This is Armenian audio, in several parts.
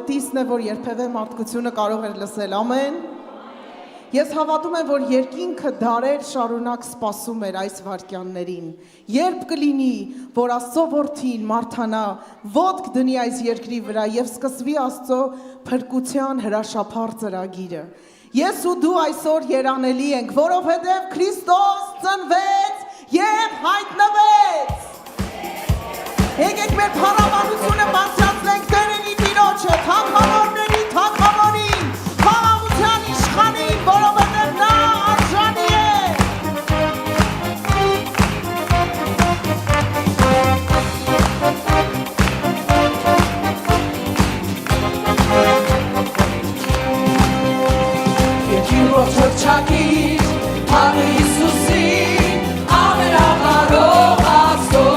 ամենատիսն է, որ երբևէ մարդկությունը կարող էր լսել, ամեն։ Ես հավատում եմ, որ երկինքը դարեր շարունակ սպասում էր այս վայրկյաններին, երբ կլինի, որ Աստծո որդին Մարթանա ոտք դնի այս երկրի վրա եւ սկսվի Աստծո փրկության հրաշափառ ծրագիրը։ Ես ու դու այսօր երանելի ենք, որովհետեւ Քրիստոս ծնվեց եւ հայտնվեց։ Եկեք մեր փառաբանությունը բարձրացնենք Տերերի Տիրոջը, թագավորների թագավորին, խաղաղության իշխանին, որովհետև նա արժանի է։ Երկիրով չորջակիր, Հանրի Հիսուսին, ամենագարող Աստծո,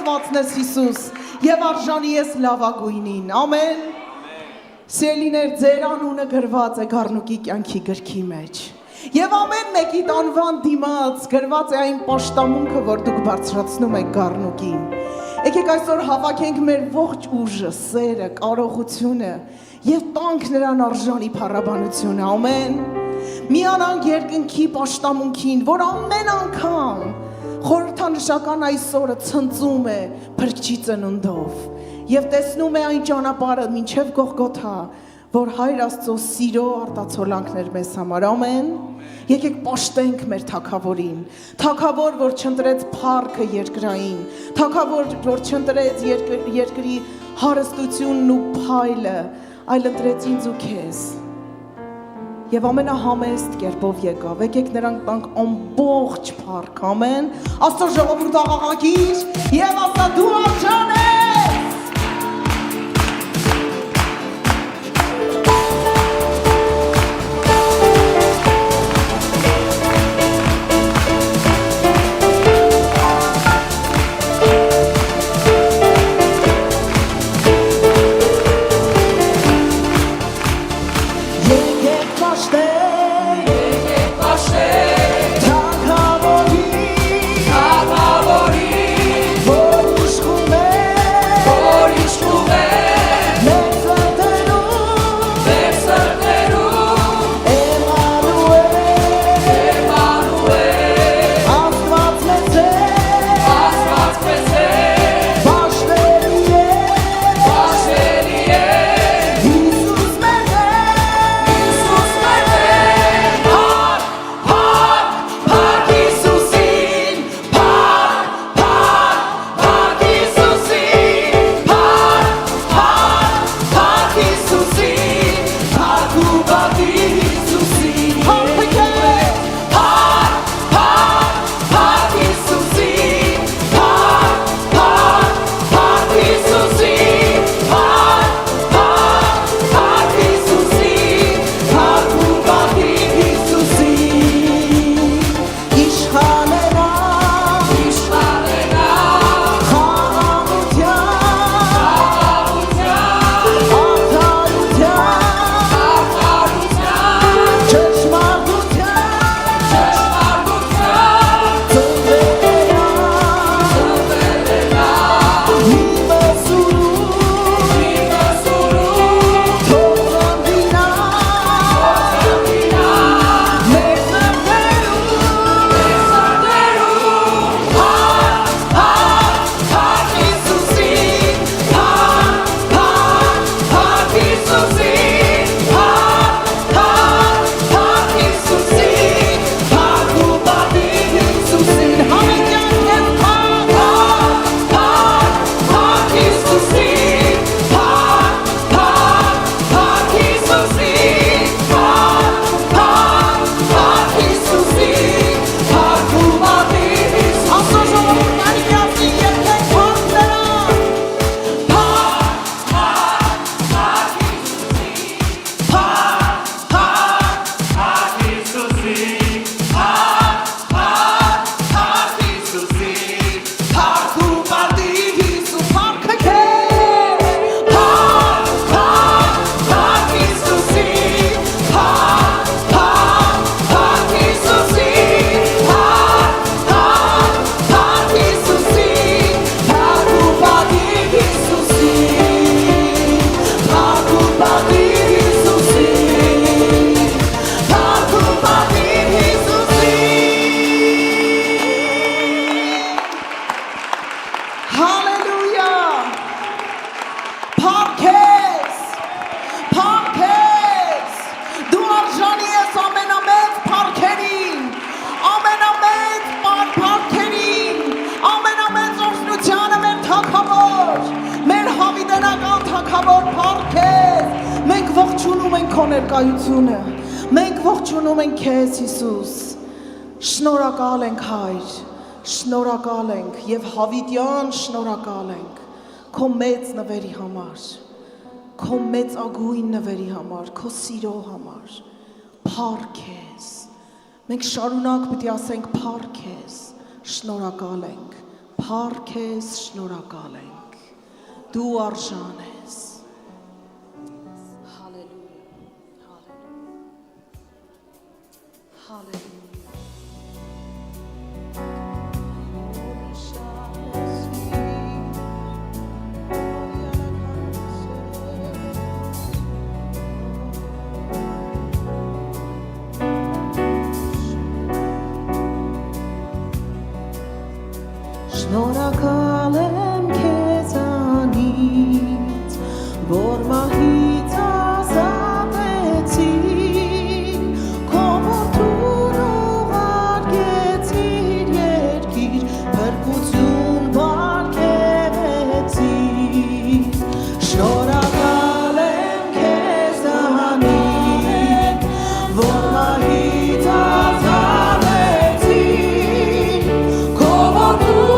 Աստվածն ես Հիսուս եւ արժանի ես լավագույնին։ Ամեն։ Սիրելիներ, ձեր անունը գրված է Գառնուկի կյանքի գրքի մեջ։ Եվ ամեն մեկի տանվան դիմաց գրված է այն պաշտամունքը, որ դուք բարձրացնում եք Գառնուկին։ Եկեք այսօր հավաքենք մեր ողջ ուժը, սերը, կարողությունը եւ տանք նրան արժանի փառաբանությունը։ Ամեն։ Միանանք երկնքի պաշտամունքին, որ ամեն անգամ խորհրդանշական այսօրը ցնծում է Փրկչի ծնունդով եւ տեսնում է այն ճանապարհը մինչեւ Գողգոթա, որ Հայր Աստծո սիրո արտացոլանքներ մեզ համար։ Ամեն։ Եկեք պաշտենք մեր թագավորին, թագավոր, որ չընտրեց փառքը երկրային, թագավոր, որ չընտրեց երկրի հարստությունն ու փայլը, այլ ընտրեց ինձ ու քեզ։ Եվ ամենահամեստ կերպով եկավ, եկեք նրանք տանք ամբողջ փառք, ամեն, Աստծո ժողովուրդ աղաղակիր եւ ասա դու արժան ես։ ներկայությունը, մենք ողջունում ենք քեզ Հիսուս, շնորհակալ ենք Հայր, շնորհակալ ենք եւ հավիտյան շնորհակալ ենք քո մեծ նվերի համար, քո մեծագույն նվերի համար, քո սիրո համար, փառք քեզ, մենք շարունակ պիտի ասենք փառք քեզ, շնորհակալ ենք, Փառք ես, շնորհակալ ենք։ Դու արժան ես։ Շնորհակալ եմ քեզանից, որ մահից ազատեցիր, քո որդուն ուղարկեցիր երկիր, փրկություն պարգևեցիր։ Շնորհակալ եմ քեզանից, որ մահից ազատեցիր, քո որդուն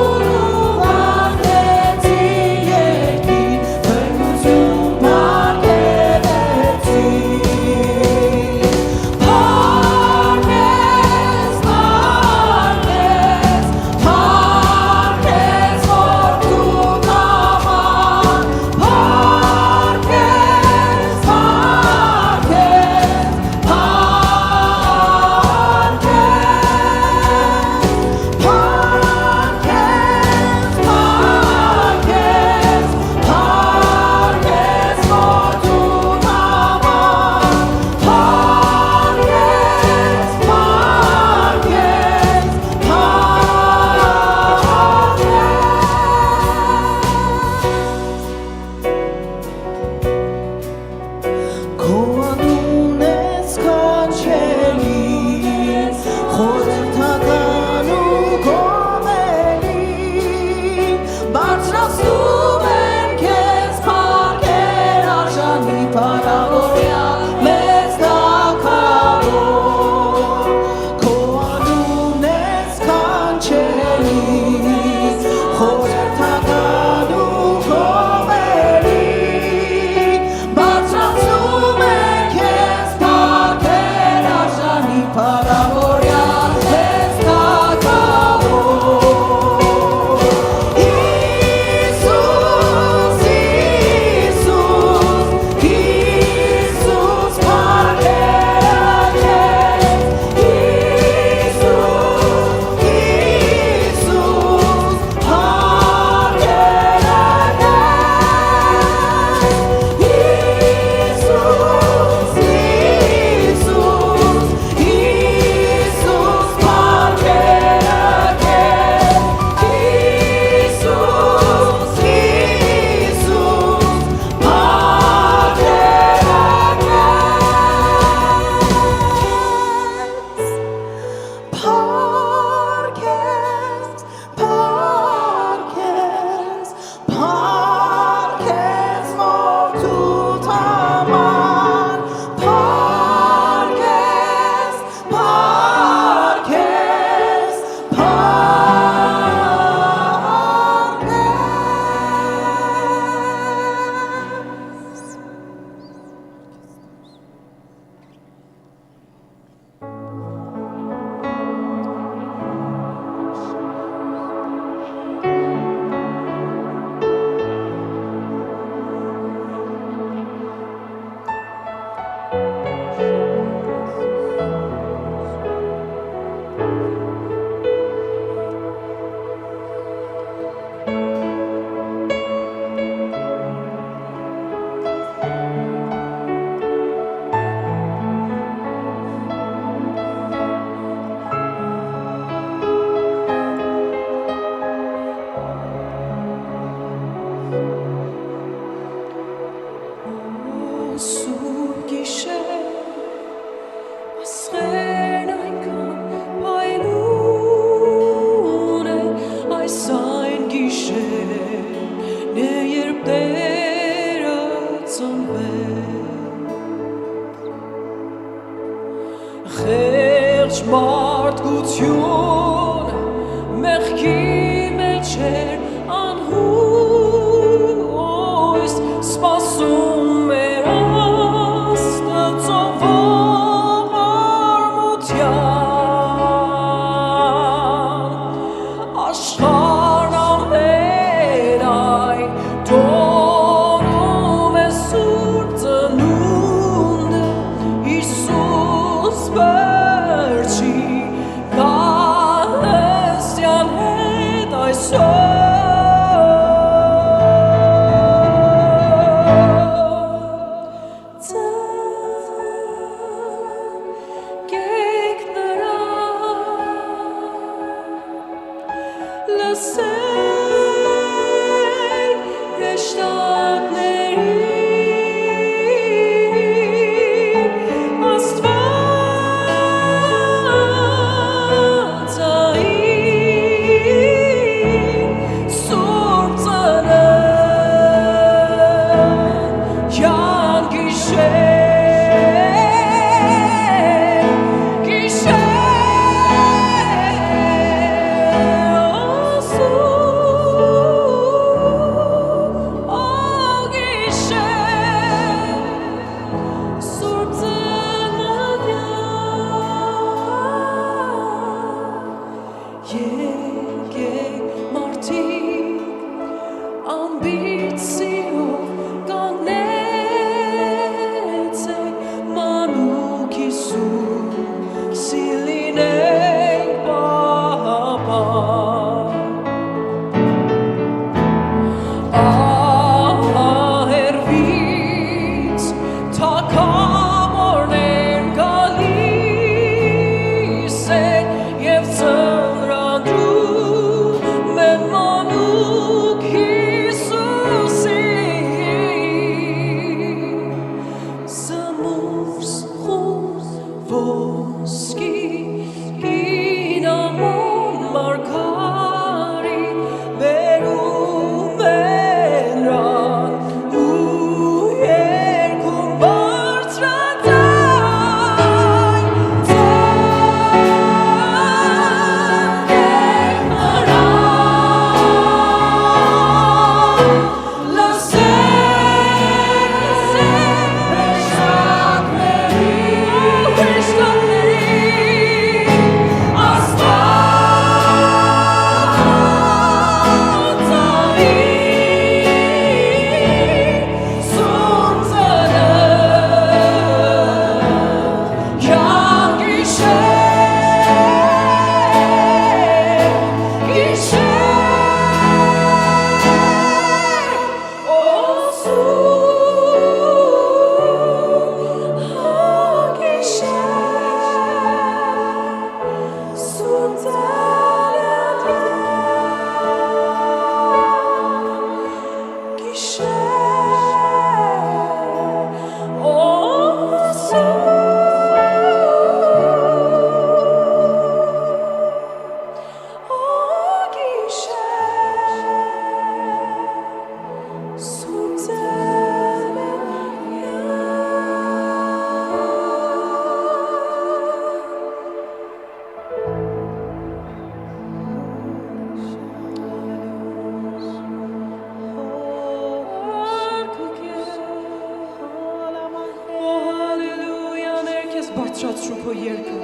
Բարձրացրու քո երգը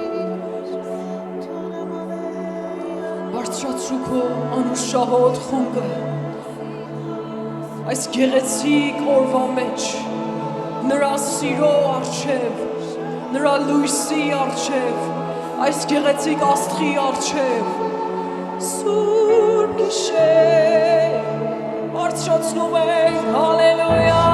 Բարձրացրու քո անուշահոտ խումբը Այս գեղեցիկ օրվա մեջ Նրա սիրո առջև Նրա լույսի առջև Այս գեղեցիկ աստղի առջև Սուրբ գիշեր Բարձրացնում ենք հալելույա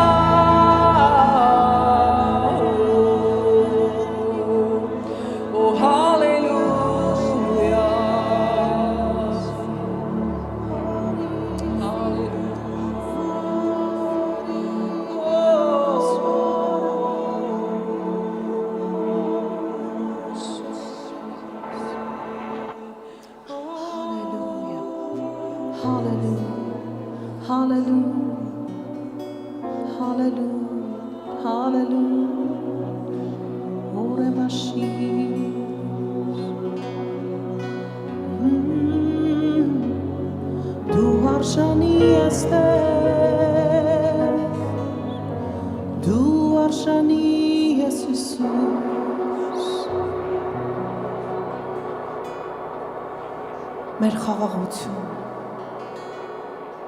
Մեր խաղաղություն,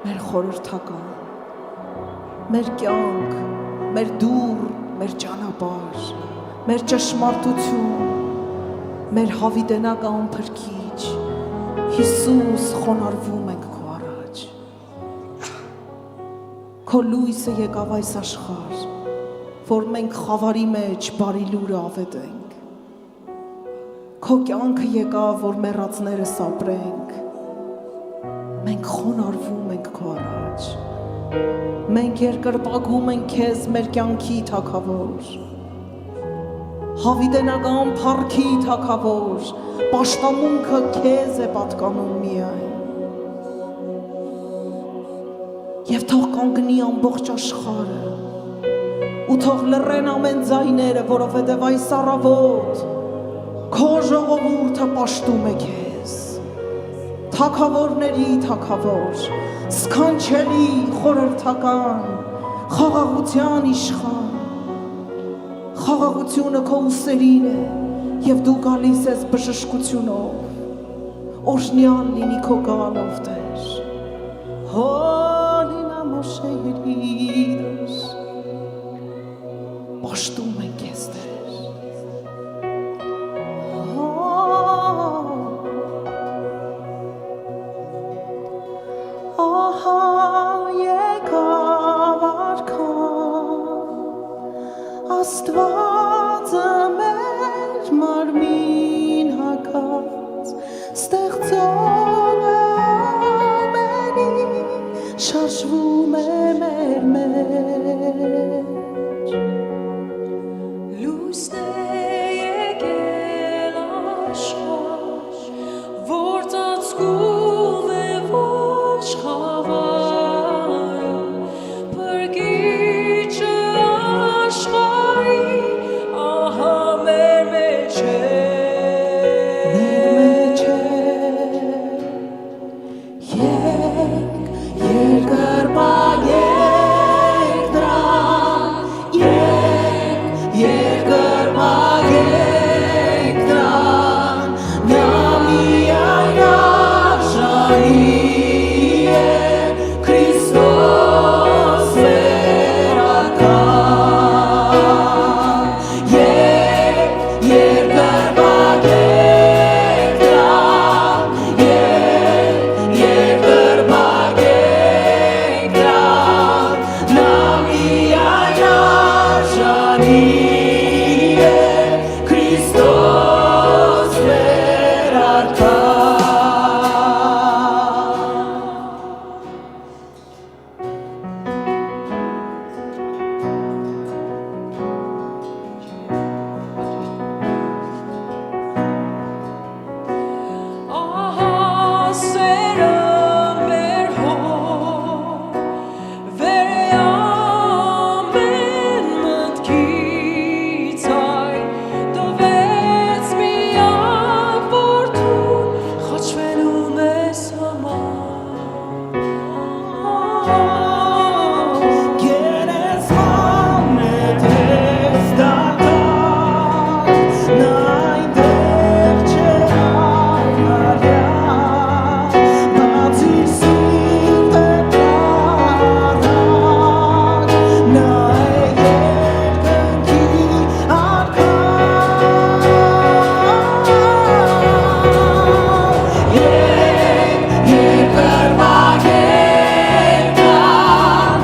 մեր խորհրդական, մեր կյանք, մեր դուռ, մեր ճանապարհ, մեր ճշմարտություն, մեր հավիտենական Փրկիչ, Հիսուս խոնարհվում ենք քո Քո լույսը եկավ այս աշխարհ, որ մենք խավարի մեջ բարի լուրը ավետենք։ Քո կյանքը եկավ, որ մեռածները սապրենք։ Մենք խոնարհվում ենք քո առաջ։ Մենք երկրպագում ենք քեզ մեր կյանքի թագավոր։ Հավիտենական փառքի թագավոր, պաշտամունքը քեզ է պատկանում միայն։ Եվ թող կանգնի ամբողջ աշխարհը, ու թող լռեն ամեն ձայները, որովհետև այս առավոտ քո ժողովուրդը պաշտում է քեզ։ Թագավորների թագավոր, սքանչելի, խորհրդական, խաղաղության իշխան։ Խաղաղությունը քո ուսերին է, եւ դու գալիս ես բժշկությունով։ Օրհնյալ լինի քո գալով Տեր։ Հոլինա Մոշե երիդս։ Պաշտում ենք քեզ Տեր։ Ահա եկավ արքան, Աստվածը մեր մարմին հագած, ստեղծողը ամենի շարժվում է մեր մեջ։ Լույսն է եկել աշխարհ, որ ծածկում է ոչ խավարը, Փրկիչը աշխարհի, ահա մեր մեջ է։ Երկրպագեք դրան, երկրպագեք դրան, նա միայն արժանի է, Քրիստոս մեր արքան։ Երկրպագեք դրան, երկրպագեք դրան, նա միայն արժանի է, Քրիստոս մեր Ահա սերը մեր հոր, վեր է ամեն մտքից այն, տվեց միակ որդուն, խաչվելու մեզ համար։ Գերեզման է դες դատարկ, նա այնտեղ չէ այլարյալ, բացի սիրտը պարակ, նա է երկնքի արքան։ Երկրպագեք դրան,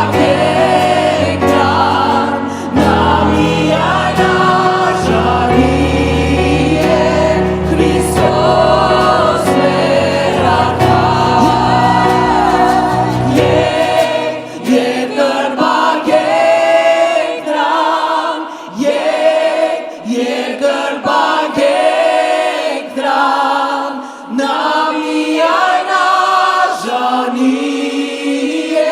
երկրպագեք դրան, նա միայն արժանի է, Քրիստոս մեր արքան։ Երկրպագեք դրան, երկրպագեք դրան, նա միայն արժանի է,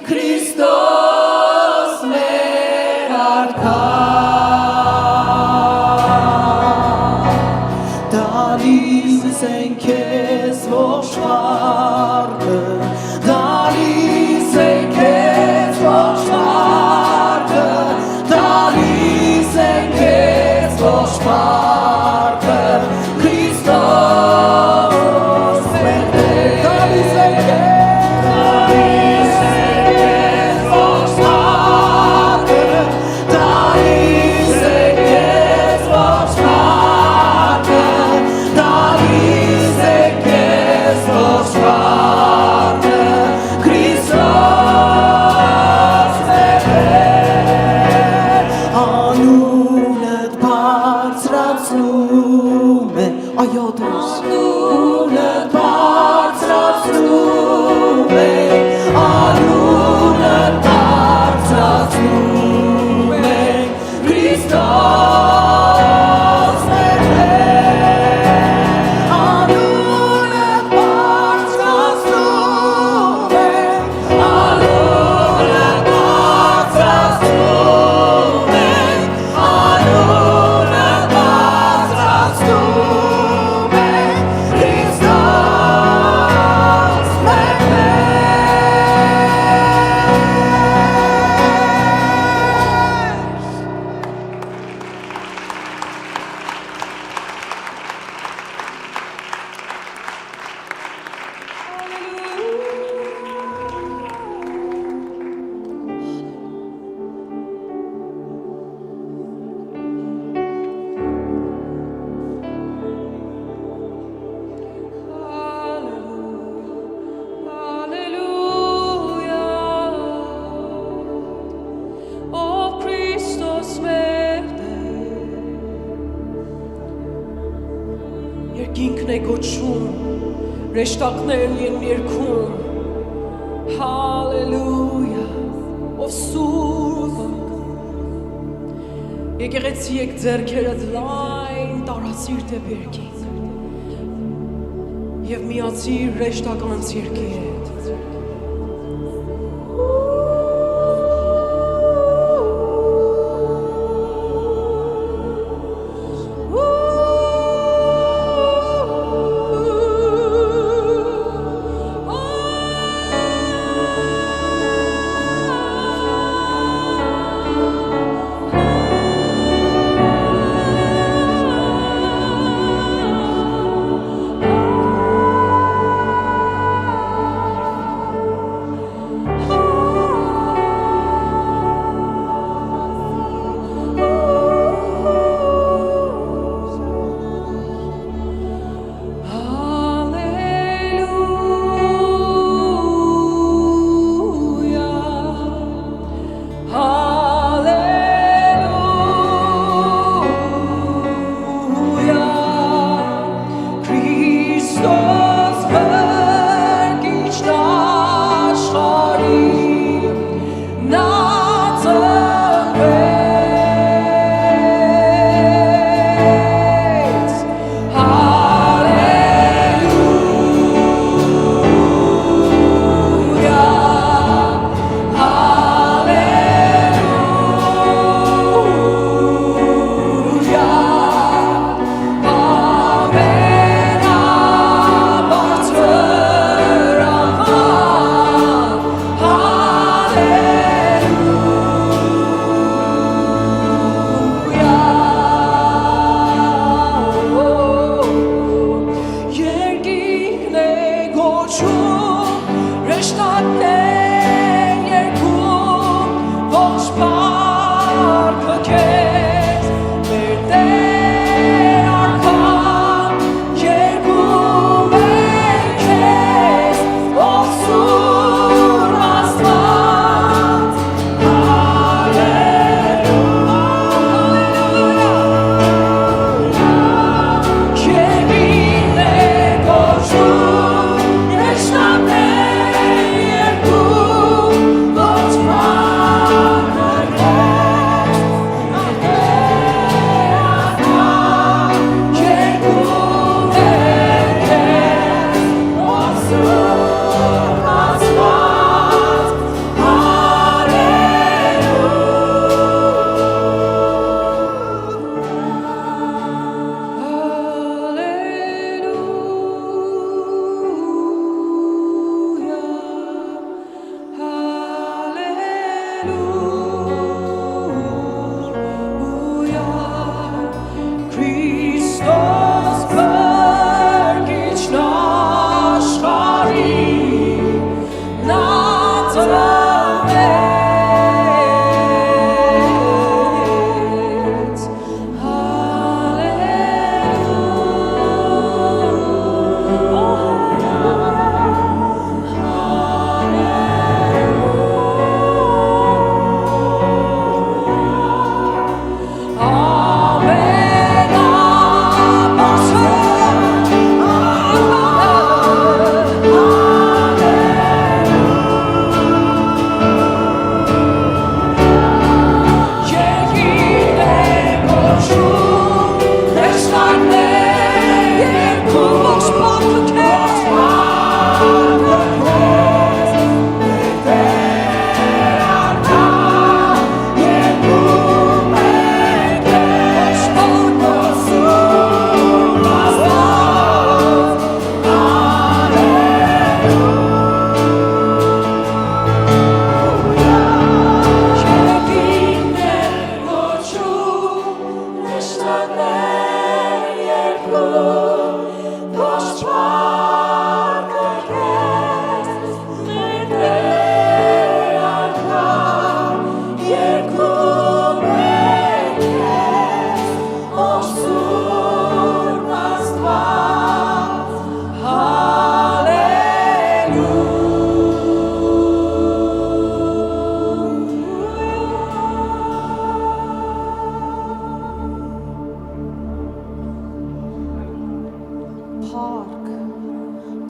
Քրիստոս մեր արքան։ Դալիս են քեզ ողջ վարկը, դալիս են քեզ ողջ վարկը, դալիս են քեզ ողջ վարկը, Քրիստոս մեր Տեր։ Դալիս են քեզ ողջ վարկը, դալիս են քեզ ողջ վարկը, դալիս են քեզ ողջ վարկը, Այո Տեր, անունդ բարձրացնում ենք, անունդ բարձրացնում ենք, Քրիստոս մեր Տեր, անունդ բարձրացնում ենք, անունդ բարձրացնում ենք, անունդ բարձրացնում Երկինքն է գոչում, ռեշտակներն են երգում, հալելույա, ով սուրբ, եկեղեցի եք ձեռքերդ լայն տարածիր դեպ երկինք, և միացիր ռեշտականց երկի հետ,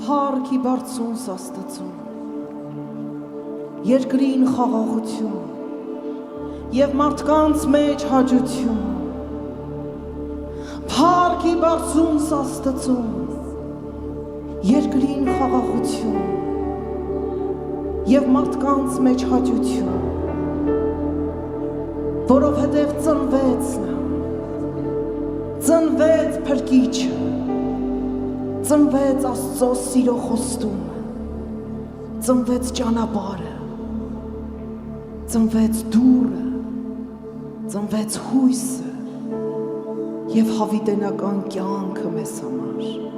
Փառքի բարձուն Աստծուն, երկրին խաղաղություն եւ մարդկանց մեջ հաջություն, փառքի բարձուն Աստծուն, երկրին խաղաղություն եւ մարդկանց մեջ հաջություն, որովհետեւ ծնվեց փրկիչը, ծնվեց Աստծո սիրո խոստումը, ծնվեց ճանապարհը, ծնվեց դուռը, ծնվեց հույսը եւ հավիտենական կյանքը մեզ համար։